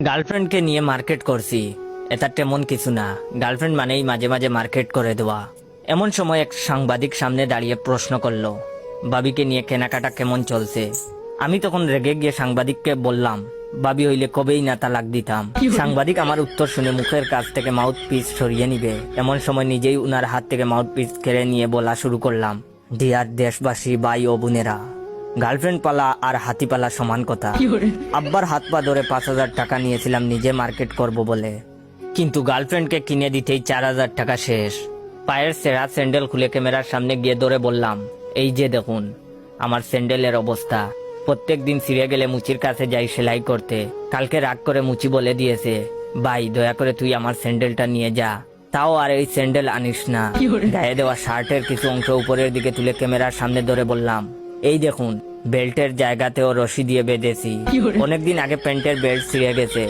গার্লফ্রেন্ডকে নিয়ে মার্কেট করছি। এটা তেমন কিছু না, গার্লফ্রেন্ড মানেই মাঝে মাঝে মার্কেট করে দেওয়া। এমন সময় এক সাংবাদিক সামনে দাঁড়িয়ে প্রশ্ন করলো, বাবিকে নিয়ে কেনাকাটা কেমন চলছে? আমি তখন রেগে গিয়ে সাংবাদিককে বললাম, বাবি হইলে কবেই না তালাক দিতাম। সাংবাদিক আমার উত্তর শুনে মুখের কাছ থেকে মাউথ পিস সরিয়ে নিবে এমন সময় নিজেই উনার হাত থেকে মাউথ পিস কেড়ে নিয়ে বলা শুরু করলাম, ডিয়ার দেশবাসী, ভাই ও বোনেরা, গার্লফ্রেন্ড পালা আর হাতি পালা সমান কথা। আব্বার হাত পা ধরে 5,000 টাকা নিয়েছিলাম নিজে মার্কেট করব বলে, কিন্তু গার্লফ্রেন্ডকে কিনে দিতেই 4,000 টাকা শেষ। পায়ের সেরা স্যান্ডেল খুলে ক্যামেরার সামনে গিয়ে ধরে বললাম, এই যে দেখুন আমার স্যান্ডেলের অবস্থা। প্রত্যেক দিন ছিঁড়ে গেলে মুচির কাছে যাই সেলাই করতে। কালকে রাগ করে মুচি বলে দিয়েছে, ভাই দয়া করে তুই আমার স্যান্ডেলটা নিয়ে যা। তাও আর এই স্যান্ডেল আনিস না। গায়ে দেওয়া শার্টের কিছু অংশ উপরের দিকে তুলে ক্যামেরার সামনে ধরে বললাম, এই দেখুন বেল্টের জায়গাতেও রশি দিয়ে বেঁধেছি। অনেকদিন আগে প্যান্টের বেল্ট ছিঁড়ে গেছে,